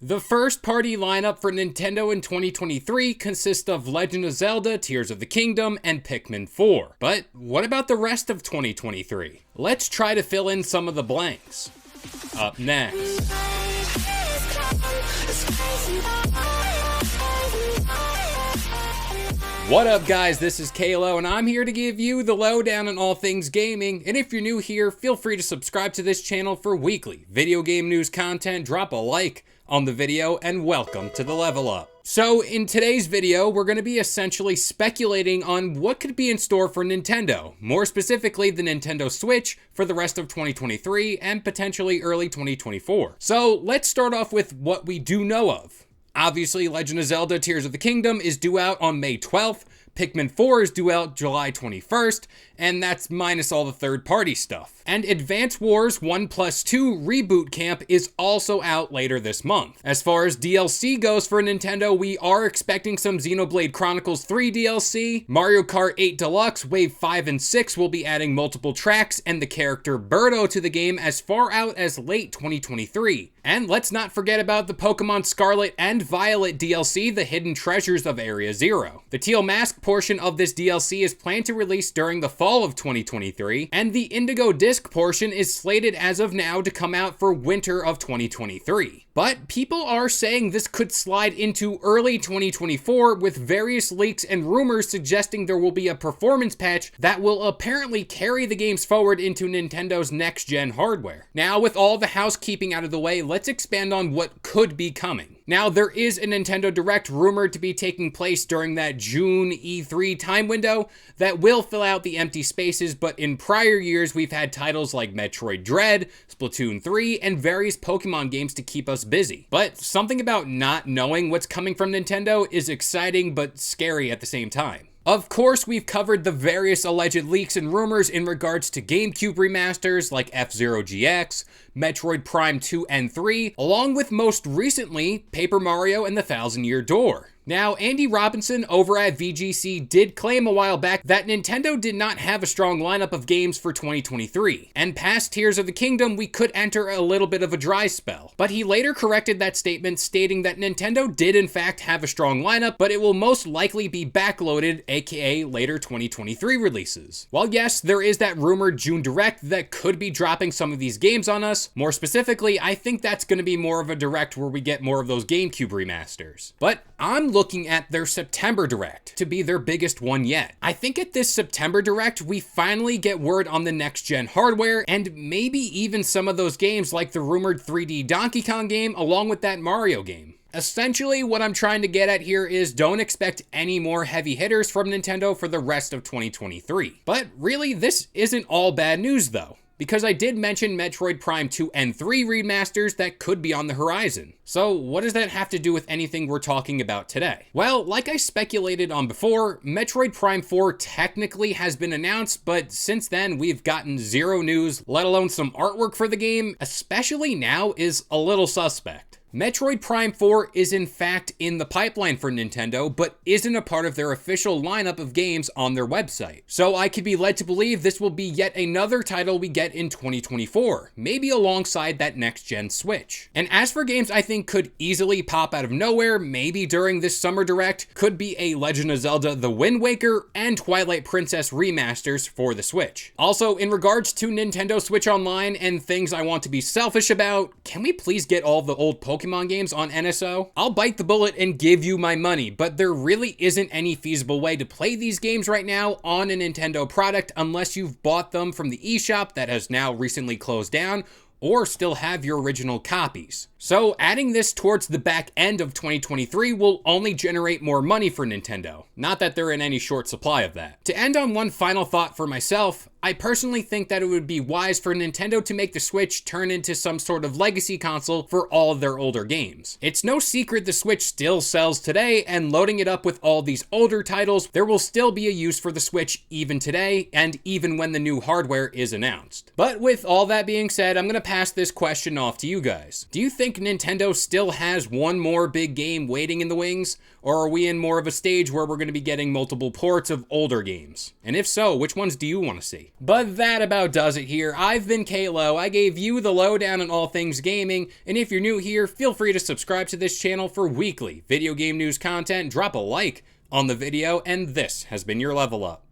The first party lineup for Nintendo in 2023 consists of Legend of Zelda, Tears of the Kingdom, and Pikmin 4. But what about the rest of 2023? Let's try to fill in some of the blanks. Up next. What up guys, this is Kalo and I'm here to give you the lowdown on all things gaming, and if you're new here, feel free to subscribe to this channel for weekly video game news content, drop a like on the video, and welcome to the Level Up. So in today's video, we're going to be essentially speculating on what could be in store for Nintendo, more specifically the Nintendo Switch for the rest of 2023 and potentially early 2024. So let's start off with what we do know of. Obviously, Legend of Zelda Tears of the Kingdom is due out on May 12th, Pikmin 4 is due out July 21st, and that's minus all the third-party stuff. And Advance Wars 1+2 Reboot Camp is also out later this month. As far as DLC goes for Nintendo, we are expecting some Xenoblade Chronicles 3 DLC, Mario Kart 8 Deluxe Wave 5 and 6 will be adding multiple tracks and the character Birdo to the game as far out as late 2023. And let's not forget about the Pokemon Scarlet and Violet DLC, The Hidden Treasures of Area Zero. The Teal Mask portion of this DLC is planned to release during the fall of 2023, and the Indigo Disc portion is slated as of now to come out for winter of 2023. But people are saying this could slide into early 2024 with various leaks and rumors suggesting there will be a performance patch that will apparently carry the games forward into Nintendo's next-gen hardware. Now, with all the housekeeping out of the way, let's expand on what could be coming. Now, there is a Nintendo Direct rumored to be taking place during that June E3 time window that will fill out the empty spaces, but in prior years, we've had titles like Metroid Dread, Splatoon 3, and various Pokemon games to keep us busy. But something about not knowing what's coming from Nintendo is exciting but scary at the same time. Of course, we've covered the various alleged leaks and rumors in regards to GameCube remasters like F-Zero GX, Metroid Prime 2 and 3, along with most recently, Paper Mario and the Thousand Year Door. Now, Andy Robinson over at VGC did claim a while back that Nintendo did not have a strong lineup of games for 2023, and past Tears of the Kingdom we could enter a little bit of a dry spell. But he later corrected that statement, stating that Nintendo did in fact have a strong lineup, but it will most likely be backloaded, aka later 2023 releases. While yes, there is that rumored June Direct that could be dropping some of these games on us, more specifically, I think that's going to be more of a Direct where we get more of those GameCube remasters. But I'm looking at their September Direct to be their biggest one yet. I think at this September Direct, we finally get word on the next-gen hardware and maybe even some of those games like the rumored 3D Donkey Kong game along with that Mario game. Essentially, what I'm trying to get at here is don't expect any more heavy hitters from Nintendo for the rest of 2023. But really, this isn't all bad news though, because I did mention Metroid Prime 2 and 3 remasters that could be on the horizon. So what does that have to do with anything we're talking about today? Well, like I speculated on before, Metroid Prime 4 technically has been announced, but since then we've gotten zero news, let alone some artwork for the game, especially now is a little suspect. Metroid Prime 4 is in fact in the pipeline for Nintendo, but isn't a part of their official lineup of games on their website. So I could be led to believe this will be yet another title we get in 2024, maybe alongside that next-gen Switch. And as for games I think could easily pop out of nowhere, maybe during this summer direct, could be a Legend of Zelda The Wind Waker and Twilight Princess remasters for the Switch. Also, in regards to Nintendo Switch Online and things I want to be selfish about, can we please get all the old Pokemon games on NSO? I'll bite the bullet and give you my money, but there really isn't any feasible way to play these games right now on a Nintendo product unless you've bought them from the eShop that has now recently closed down or still have your original copies. So adding this towards the back end of 2023 will only generate more money for Nintendo. Not that they're in any short supply of that. To end on one final thought for myself, I personally think that it would be wise for Nintendo to make the Switch turn into some sort of legacy console for all of their older games. It's no secret the Switch still sells today, and loading it up with all these older titles, there will still be a use for the Switch even today, and even when the new hardware is announced. But with all that being said, I'm gonna pass this question off to you guys. Do you think Nintendo still has one more big game waiting in the wings, or are we in more of a stage where we're gonna be getting multiple ports of older games? And if so, which ones do you want to see? But that about does it here. I've been Kalo. I gave you the lowdown on all things gaming, and if you're new here, feel free to subscribe to this channel for weekly video game news content, drop a like on the video, and this has been your level up.